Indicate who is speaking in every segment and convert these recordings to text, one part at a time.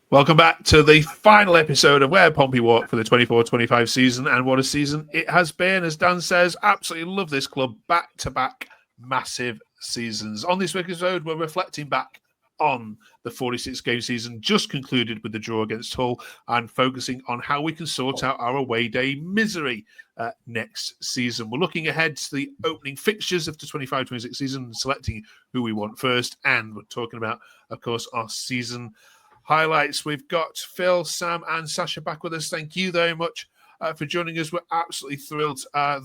Speaker 1: Welcome back to the final episode of Where Pompey Walk for the 24-25 season, and what a season it has been. As Dan says, absolutely love this club. Back-to-back massive seasons. On this week's episode, we're reflecting back on the 46-game season just concluded with the draw against Hull and focusing on how we can sort out our away day misery next season. We're looking ahead to the opening fixtures of the 25-26 season, selecting who we want first, and we're talking about, of course, our season highlights. We've got Phil, Sam, and Sasha back with us. Thank you very much for joining us. We're absolutely thrilled to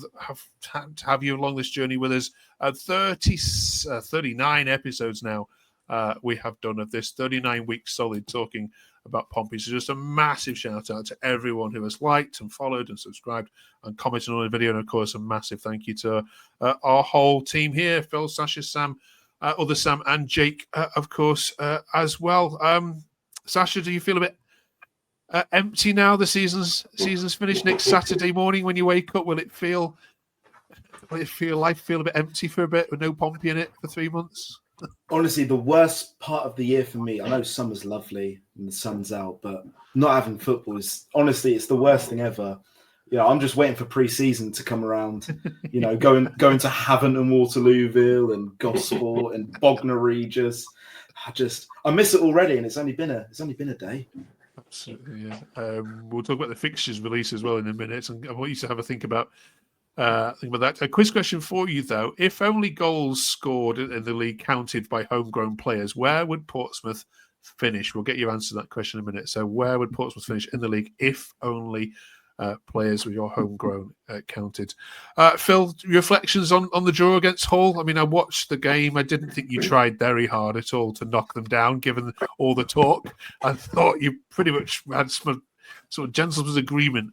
Speaker 1: have you along this journey with us. 39 episodes now we have done of this, 39 weeks solid talking about Pompey. So just a massive shout out to everyone who has liked and followed and subscribed and commented on the video. And of course, a massive thank you to our whole team here, Phil, Sasha, Sam, other Sam, and Jake, of course, as well. Sasha, do you feel a bit empty now? The season's finished. Next Saturday morning when you wake up, will it feel life feel a bit empty for a bit with no Pompey in it for 3 months?
Speaker 2: Honestly, the worst part of the year for me, I know summer's lovely and the sun's out, but not having football is honestly, it's the worst thing ever. I'm just waiting for pre-season to come around. Going to Havant and Waterlooville and Gosport and Bognor Regis. I miss it already, and it's only been a day.
Speaker 1: Absolutely, yeah. We'll talk about the fixtures release as well in a minute, and I want you to have a think about that. A quiz question for you though: if only goals scored in the league counted by homegrown players, where would Portsmouth finish? We'll get your answer to that question in a minute. So, where would Portsmouth finish in the league if only players with your homegrown counted? Phil, reflections on the draw against Hull? I mean, I watched the game. I didn't think you tried very hard at all to knock them down, given all the talk. I thought you pretty much had some sort of gentleman's agreement.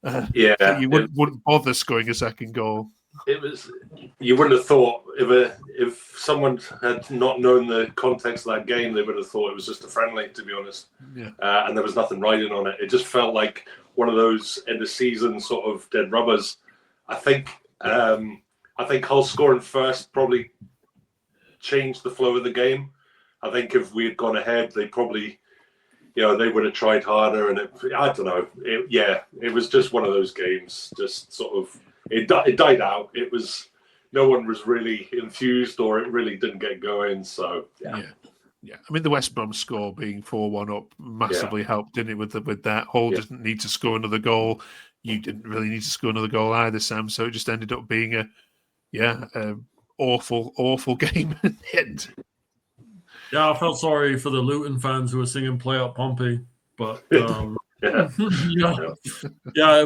Speaker 1: That you wouldn't bother scoring a second goal.
Speaker 3: It was, you wouldn't have thought if someone had not known the context of that game, they would have thought it was just a friendly, to be honest.
Speaker 1: Yeah.
Speaker 3: And there was nothing riding on it. It just felt like one of those end of season sort of dead rubbers. I think Hull scoring first probably changed the flow of the game. I think if we had gone ahead, they probably, they would have tried harder. And I don't know. It was just one of those games. Just sort of, it died out. It was, no one was really enthused, or it really didn't get going. So yeah. I mean, the West Brom score being 4-1 up massively helped, didn't it? With that, Hull didn't need to score another goal. You didn't really need to score another goal either, Sam. So it just ended up being a awful game in the end.
Speaker 4: Yeah, I felt sorry for the Luton fans who were singing "Play Up Pompey," but it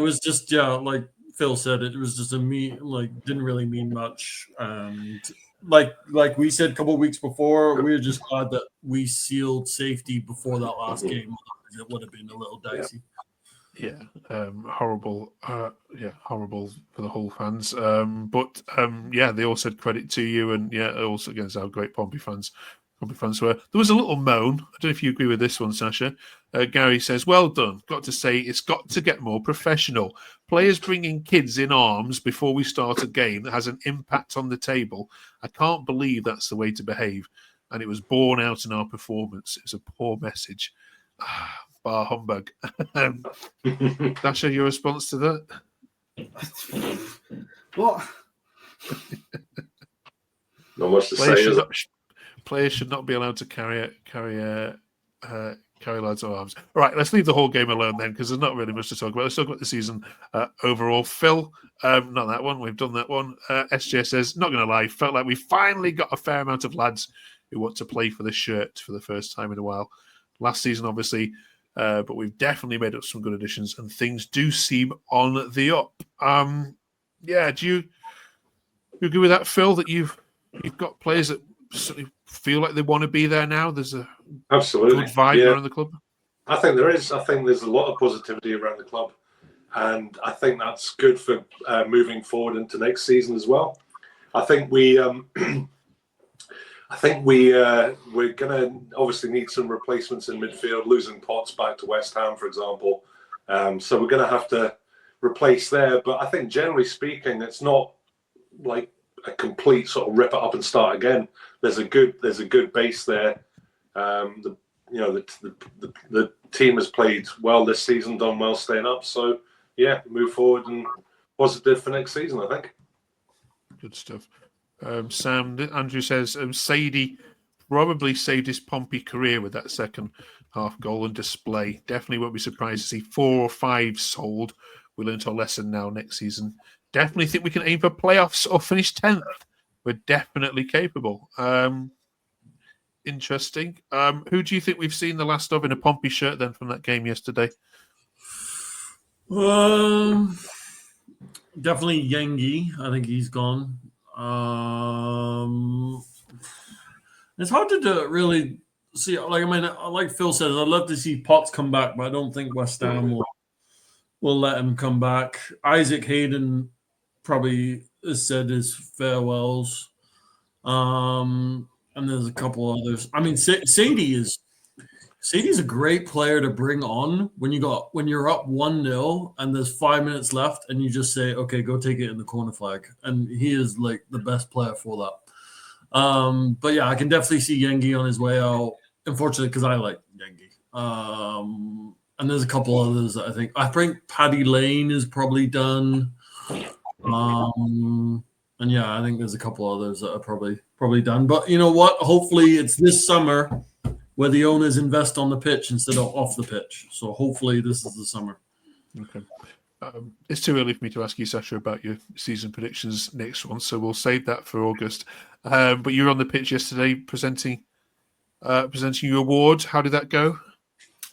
Speaker 4: was just like Phil said, it was just didn't really mean much. And like we said a couple of weeks before, we were just glad that we sealed safety before that last game. It would have been a little dicey.
Speaker 1: Horrible. Horrible for the Hull fans. But they all said credit to you, and also against how great Pompey fans were. There was a little moan. I don't know if you agree with this one, Sasha. Gary says, well done. Got to say, it's got to get more professional. Players bringing kids in arms before we start a game that has an impact on the table. I can't believe that's the way to behave. And it was borne out in our performance. It's a poor message. Bar humbug. Sasha, your response to that?
Speaker 2: What?
Speaker 3: Not much to say.
Speaker 1: Players should not be allowed to carry lads of arms. All right, let's leave the whole game alone then, because there's not really much to talk about. Let's talk about the season overall. Phil, not that one. We've done that one. SJ says, not going to lie, felt like we finally got a fair amount of lads who want to play for the shirt for the first time in a while. Last season, obviously, but we've definitely made up some good additions, and things do seem on the up. Do you agree with that, Phil, that you've got players that certainly feel like they want to be there now? There's a
Speaker 3: absolutely
Speaker 1: good vibe around the club.
Speaker 3: I think there is. I think there's a lot of positivity around the club, and I think that's good for moving forward into next season as well. I think we're going to obviously need some replacements in midfield. Losing Potts back to West Ham, for example, so we're going to have to replace there. But I think generally speaking, it's not like a complete sort of rip it up and start again. There's a good base there. The team has played well this season, done well staying up. So, yeah, move forward and positive for next season, I think.
Speaker 1: Good stuff. Sam, Andrew says, Sadie probably saved his Pompey career with that second half goal and display. Definitely won't be surprised to see 4 or 5 sold. We learned our lesson now next season. Definitely think we can aim for playoffs or finish 10th. We're definitely capable. Interesting. Who do you think we've seen the last of in a Pompey shirt then from that game yesterday?
Speaker 4: Definitely Yengi. I think he's gone. It's hard to really see. Like Phil said, I'd love to see Potts come back, but I don't think West Ham will let him come back. Isaac Hayden probably has said his farewells. And there's a couple others. I mean, Sadie's a great player to bring on when you're up 1-0 and there's 5 minutes left and you just say, okay, go take it in the corner flag. And he is like the best player for that. But yeah, I can definitely see Yengi on his way out. Unfortunately, because I like Yengi. And there's a couple others that I think Paddy Lane is probably done. And yeah, I think there's a couple others that are probably done. But you know what? Hopefully it's this summer where the owners invest on the pitch instead of off the pitch. So hopefully this is the summer.
Speaker 1: Okay. It's too early for me to ask you, Sasha, about your season predictions next one, so we'll save that for August. But you were on the pitch yesterday presenting your award. How did that go?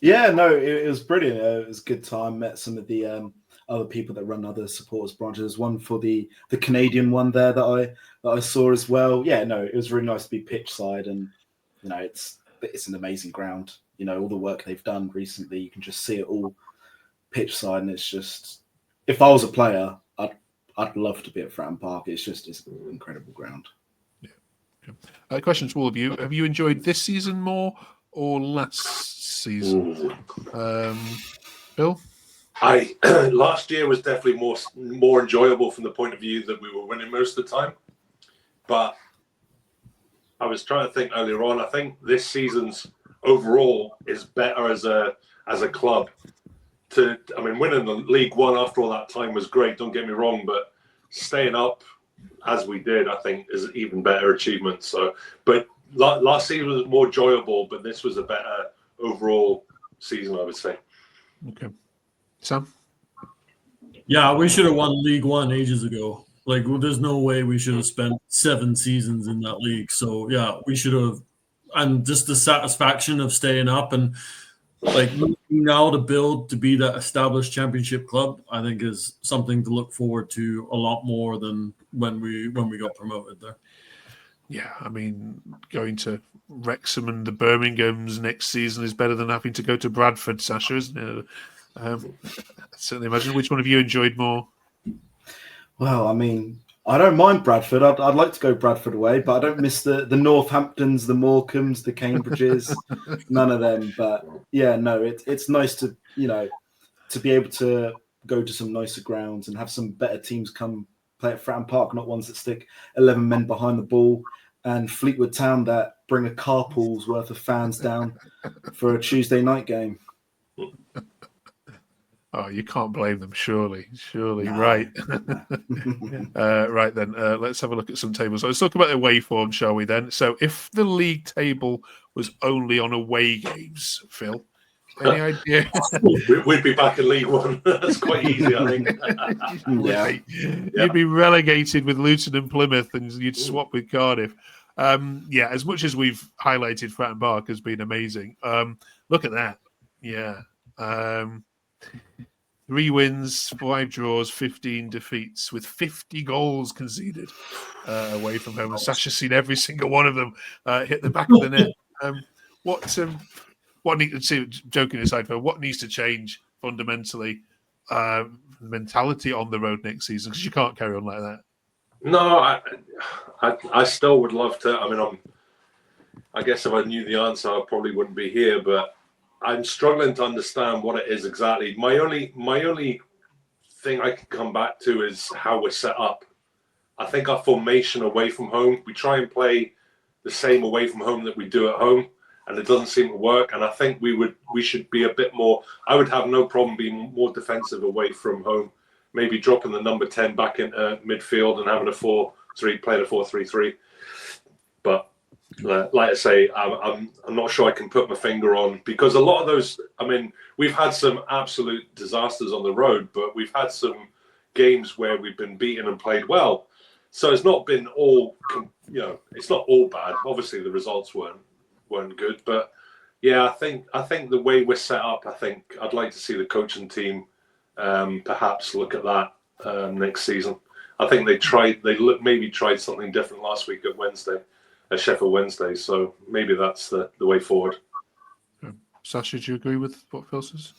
Speaker 2: Yeah, no, it was brilliant. It was a good time. Met some of the other people that run other supporters branches. One for the Canadian one there that I saw as well. Yeah, no, it was really nice to be pitch side, and you know, it's an amazing ground. You know, all the work they've done recently, you can just see it all pitch side, and it's just, if I was a player, I'd love to be at Fratton Park. It's an incredible ground.
Speaker 1: Yeah. Okay. Question to all of you: have you enjoyed this season more or last season? Bill?
Speaker 3: Last year was definitely more enjoyable from the point of view that we were winning most of the time. But I was trying to think earlier on. I think this season's overall is better as a club. Winning the League One after all that time was great. Don't get me wrong, but staying up as we did, I think, is an even better achievement. So, but last season was more enjoyable, but this was a better overall season, I would say.
Speaker 1: Okay. Sam?
Speaker 4: Yeah, we should have won League One ages ago. Like, there's no way we should have spent 7 seasons in that league. So, yeah, we should have. And just the satisfaction of staying up and, like, now to build to be that established championship club, I think is something to look forward to a lot more than when we got promoted there.
Speaker 1: Yeah, I mean, going to Wrexham and the Birminghams next season is better than having to go to Bradford, Sasha, isn't it? I certainly imagine. Which one of you enjoyed more?
Speaker 2: Well, I mean, I don't mind Bradford. I'd like to go Bradford away, but I don't miss the Northamptons, the Morecambes, the Cambridges, none of them. But yeah, no, it's nice to, you know, to be able to go to some nicer grounds and have some better teams come play at Fratton Park, not ones that stick 11 men behind the ball, and Fleetwood Town that bring a carpool's worth of fans down for a Tuesday night game.
Speaker 1: Oh, you can't blame them, surely. No. Right. Right then, let's have a look at some tables. So let's talk about the away form, shall we then? So if the league table was only on away games, Phil, any idea?
Speaker 3: We'd be back in League One. That's quite easy, I think.
Speaker 1: Yeah. You'd be relegated with Luton and Plymouth, and you'd swap with Cardiff. Yeah, as much as we've highlighted Fratton Park has been amazing. Look at that. Yeah. 3 wins, 5 draws, 15 defeats, with 50 goals conceded away from home. And Sasha's seen every single one of them hit the back of the net. What needs to, joking aside, Phil, what needs to change fundamentally, mentality on the road next season? Because you can't carry on like that.
Speaker 3: No, I still would love to. I mean, I guess if I knew the answer, I probably wouldn't be here, but I'm struggling to understand what it is exactly. My only thing I can come back to is how we're set up. I think our formation away from home, we try and play the same away from home that we do at home. and it doesn't seem to work. And I think we should be a bit more. I would have no problem being more defensive away from home. Maybe dropping the number 10 back into midfield and having a 4-3, playing a 4-3-3. But like I say, I'm not sure I can put my finger on, because a lot of those. I mean, we've had some absolute disasters on the road, but we've had some games where we've been beaten and played well. So it's not been all, it's not all bad. Obviously, the results weren't good, but yeah, I think the way we're set up, I think I'd like to see the coaching team perhaps look at that next season. I think they maybe tried something different last week at Sheffield Wednesday. So maybe that's the way forward.
Speaker 1: Sasha, do you agree with what Phil says?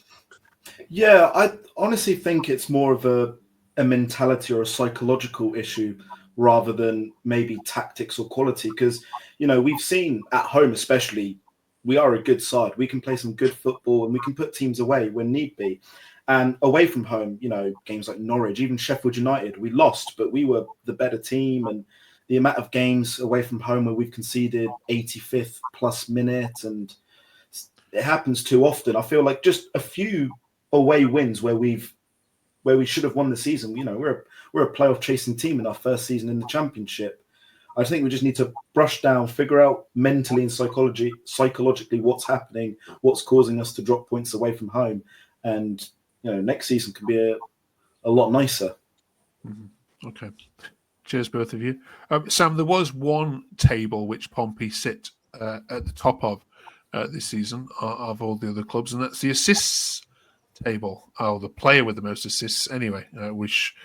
Speaker 2: Yeah, I honestly think it's more of a mentality or a psychological issue rather than maybe tactics or quality. Because, we've seen at home especially, we are a good side. We can play some good football and we can put teams away when need be. And away from home, games like Norwich, even Sheffield United, we lost, but we were the better team. And the amount of games away from home where we've conceded 85th plus minute, and it happens too often. I feel like just a few away wins where we should have won the season. We're a playoff chasing team in our first season in the Championship. I think we just need to brush down, figure out mentally and psychologically what's happening, what's causing us to drop points away from home, and next season can be a lot nicer.
Speaker 1: Mm-hmm. Okay. Cheers, both of you. Sam, there was one table which Pompey sit at the top of this season of all the other clubs, and that's the assists table. Oh, the player with the most assists, anyway, which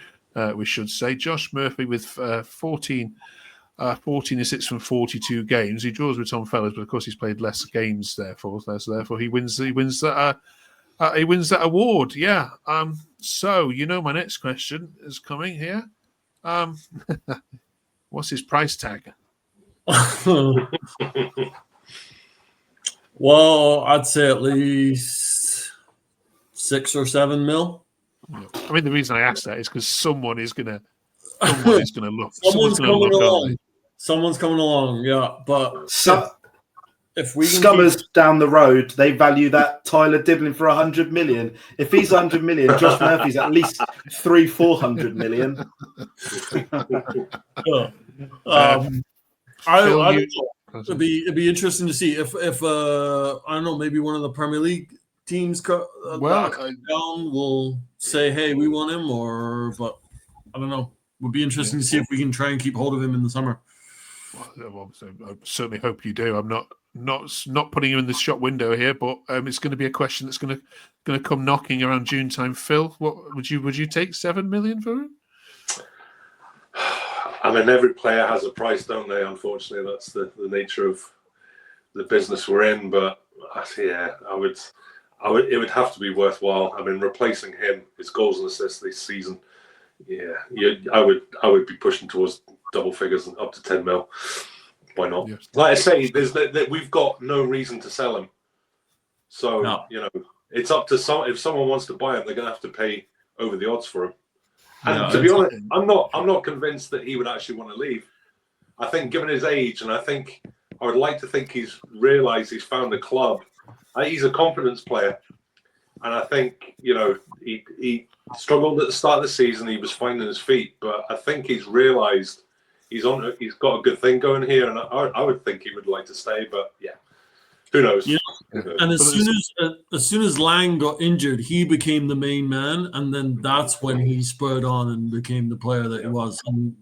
Speaker 1: we should say. Josh Murphy with 14 assists from 42 games. He draws with Tom Fellas, but of course he's played less games. Therefore he wins that award. Yeah. So my next question is coming here. What's his price tag?
Speaker 4: Well, I'd say at least 6 or 7 mil.
Speaker 1: I mean, the reason I asked that is because someone is gonna look.
Speaker 4: Someone's coming along. Someone's coming along. Yeah, but if we
Speaker 2: Scummers down the road, they value that Tyler Diblin for 100 million. If he's 100 million, Josh Murphy's at least 300-400 million.
Speaker 4: It'd be interesting to see if I don't know, maybe one of the Premier League teams down will say, "Hey, we want him," but I don't know. Would be interesting to see if we can try and keep hold of him in the summer.
Speaker 1: Well, I certainly hope you do. I'm not putting you in the shop window here, but it's going to be a question that's going to come knocking around June time. Phil, what would you take 7 million for him?
Speaker 3: I mean, every player has a price, don't they? Unfortunately, that's the nature of the business we're in. But yeah, it would have to be worthwhile. I mean, replacing him, his goals and assists this season. Yeah, I would be pushing towards double figures and up to 10 mil. Why not? Yes. Like I say, we've got no reason to sell him. So it's up to if someone wants to buy him, they're going to have to pay over the odds for him. And to be honest, I'm not convinced that he would actually want to leave. I think, given his age, and I would like to think he's realised he's found a club. He's a confidence player, and I think he struggled at the start of the season. He was finding his feet, but I think he's realised he's got a good thing going here, and I would think he would like to stay. But yeah, who knows? Yeah.
Speaker 4: And as soon as Lang got injured, he became the main man, and then that's when he spurred on and became the player that he was. And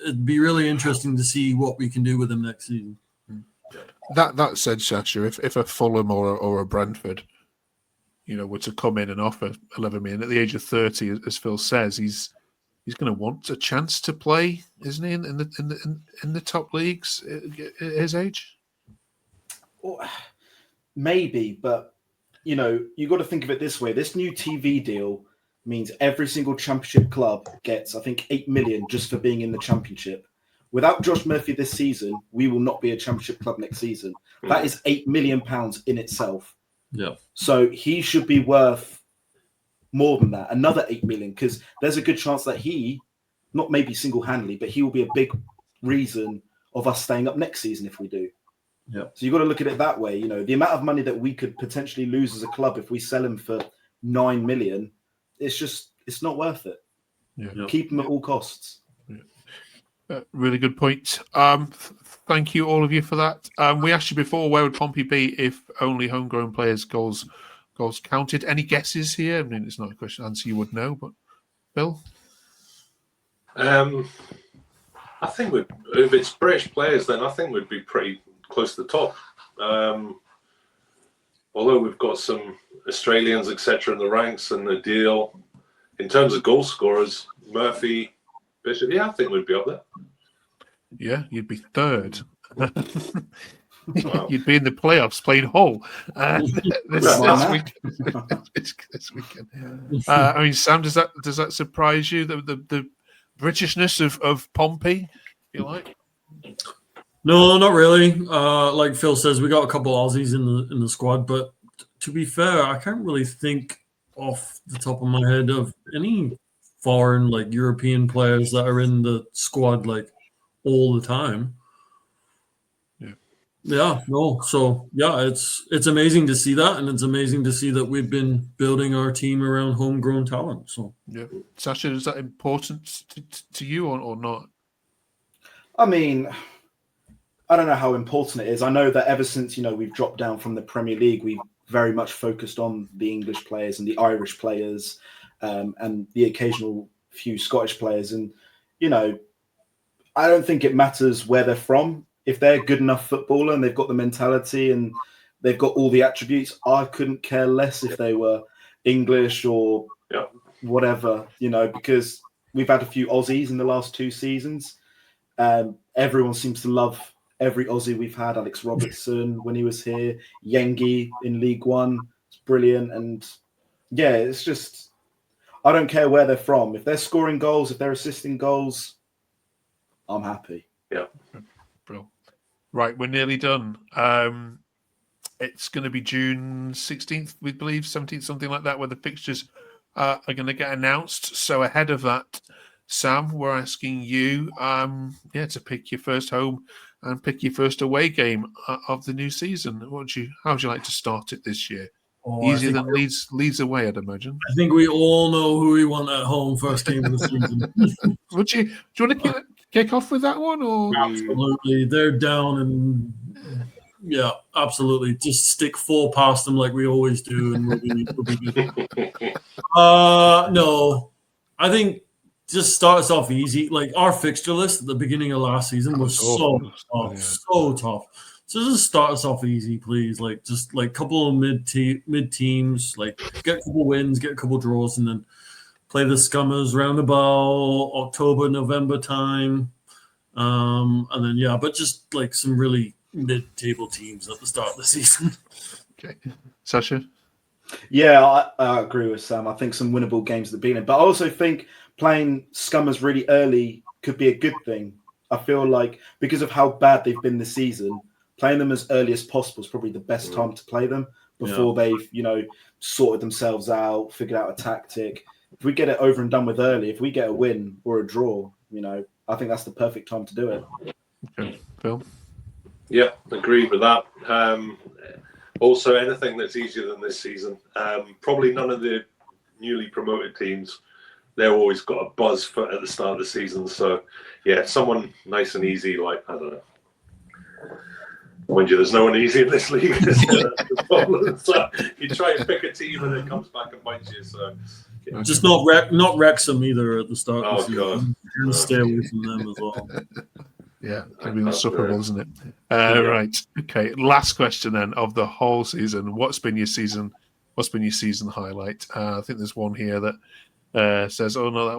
Speaker 4: it'd be really interesting to see what we can do with him next season.
Speaker 1: That said, Sasha, if a Fulham or a Brentford, were to come in and offer 11 million at the age of 30, as Phil says, he's going to want a chance to play, isn't he, in the top leagues at his age?
Speaker 2: Well, maybe, but you got to think of it this way. This new TV deal means every single Championship club gets, I think, 8 million just for being in the Championship. Without Josh Murphy this season, we will not be a Championship club next season. That is £8 million in itself.
Speaker 4: Yeah.
Speaker 2: So he should be worth more than that, another 8 million, because there's a good chance that he, not maybe single-handedly, but he will be a big reason of us staying up next season if we do.
Speaker 4: Yeah.
Speaker 2: So you've got to look at it that way. The amount of money that we could potentially lose as a club if we sell him for 9 million, it's not worth it.
Speaker 1: Yeah.
Speaker 2: Keep him at all costs.
Speaker 1: Really good point. Thank you, all of you, for that. We asked you before, where would Pompey be if only homegrown players' goals counted? Any guesses here? I mean, it's not a question answer you would know, but Bill?
Speaker 3: I think if it's British players, then I think we'd be pretty close to the top. Although we've got some Australians, etc., in the ranks and the deal. In terms of goal scorers, Murphy, Bishop, I think we'd be up there.
Speaker 1: Yeah, you'd be third.
Speaker 3: Wow.
Speaker 1: You'd be in the playoffs playing Hull this weekend. I mean, Sam, does that surprise you? The Britishness of Pompey, if you like?
Speaker 4: No, not really. Like Phil says, we got a couple Aussies in the squad, but to be fair, I can't really think off the top of my head of any foreign, like European players that are in the squad like all the time. Yeah, no. So yeah, it's amazing to see that, and it's amazing to see that we've been building our team around homegrown talent. So
Speaker 1: yeah, Sasha, is that important to you or not?
Speaker 2: I mean, I don't know how important it is. I know that ever since we've dropped down from the Premier League, we've very much focused on the English players and the Irish players, and the occasional few Scottish players. And I don't think it matters where they're from. If they're a good enough footballer and they've got the mentality and they've got all the attributes, I couldn't care less if they were English or whatever, because we've had a few Aussies in the last 2 seasons. Everyone seems to love every Aussie we've had. Alex Robertson, when he was here, Yengi in League One, it's brilliant. And yeah, it's just, I don't care where they're from. If they're scoring goals, if they're assisting goals, I'm happy.
Speaker 3: Yeah.
Speaker 1: Bro. Right, we're nearly done. It's going to be June 16th, we believe, 17th, something like that, where the fixtures are going to get announced. So ahead of that, Sam, we're asking you to pick your first home and pick your first away game of the new season. How would you like to start it this year? Easier than Leeds away, I'd imagine.
Speaker 4: I think we all know who we want at home first game of the season.
Speaker 1: Do you want to kick off with that one? Or
Speaker 4: absolutely, they're down, and yeah, absolutely. Just stick 4 past them like we always do, and we'll be good. No, I think just start us off easy. Like our fixture list at the beginning of last season was so tough. So just start us off easy, please. Like just like a couple of mid teams, like get a couple wins, get a couple draws, and then play the Scummers round about October, November time. And then but just like some really mid-table teams at the start of the season.
Speaker 1: Okay, Sasha.
Speaker 2: Yeah, I agree with Sam. I think some winnable games at the beginning, but I also think playing Scummers really early could be a good thing. I feel like because of how bad they've been this season, playing them as early as possible is probably the best time to play them before they've, sorted themselves out, figured out a tactic. If we get it over and done with early, if we get a win or a draw, I think that's the perfect time to do it.
Speaker 1: Okay, Phil?
Speaker 3: Yeah, agreed with that. Also, anything that's easier than this season. Probably none of the newly promoted teams. They've always got a buzz at the start of the season. So, yeah, someone nice and easy, like, I don't know. Mind you, there's no one easy in this league. So you try and pick a team and it comes back and bites you. So
Speaker 4: just not Wrexham either at the start.
Speaker 3: Oh god,
Speaker 4: stay away from them as well.
Speaker 1: Yeah, it'll be insufferable, isn't it? Right. Okay. Last question then of the whole season. What's been your season highlight? I think there's one here that says, "Oh, not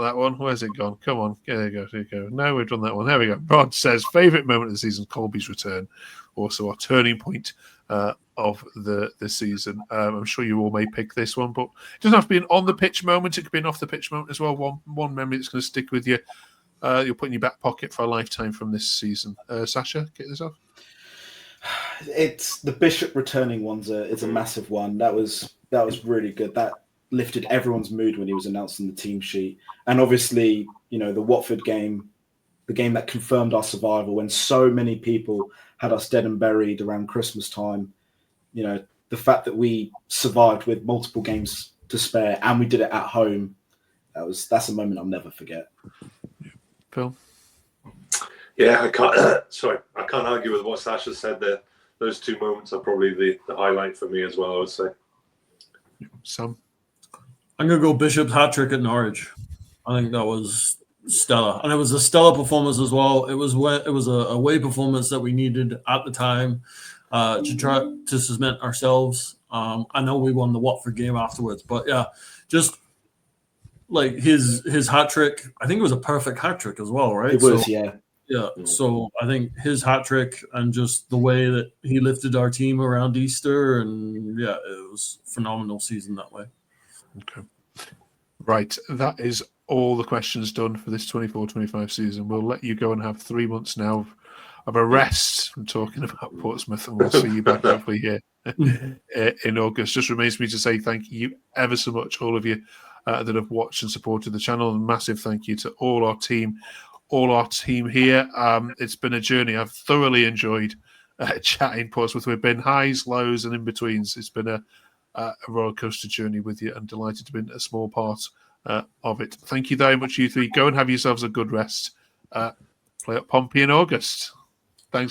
Speaker 1: that one. Where's it gone? Come on, there you go. No, we've done that one. There we go." Rod says, "Favorite moment of the season: Colby's return. Also, our turning point of the season." I'm sure you all may pick this one, but it doesn't have to be an on the pitch moment. It could be an off the pitch moment as well. One memory that's going to stick with you. You'll put in your back pocket for a lifetime from this season. Sasha, kick this off.
Speaker 2: It's the Bishop returning one's it's a massive one. That was really good. That lifted everyone's mood when he was announced on the team sheet. And obviously, the Watford game the game that confirmed our survival when so many people had us dead and buried around Christmas time. You know, the fact that we survived with multiple games to spare and we did it at home, that's a moment I'll never forget.
Speaker 1: Phil?
Speaker 3: Yeah, I can't argue with what Sasha said there. Those two moments are probably the highlight for me as well, I would say.
Speaker 1: Sam?
Speaker 4: I'm going to go Bishop's hat-trick at Norwich. I think that was stellar. And it was a stellar performance as well. It was a away performance that we needed at the time to try to cement ourselves. I know we won the Watford game afterwards, but yeah, just like his hat-trick, I think it was a perfect hat-trick as well, right?
Speaker 2: It was, yeah.
Speaker 4: Yeah, so I think his hat trick and just the way that he lifted our team around Easter, and yeah, it was a phenomenal season that way.
Speaker 1: Okay. Right, that is all the questions done for this 24-25 season. We'll let you go and have 3 months now of a rest from talking about Portsmouth, and we'll see you back hopefully here in August. Just remains me to say thank you ever so much, all of you that have watched and supported the channel, and massive thank you to all our team here. It's been a journey. I've thoroughly enjoyed chatting Portsmouth. We've been highs, lows, and in-betweens. It's been a roller coaster journey with you, and delighted to be a small part of it. Thank you very much, you three. Go and have yourselves a good rest. Play at Pompey in August. Thanks.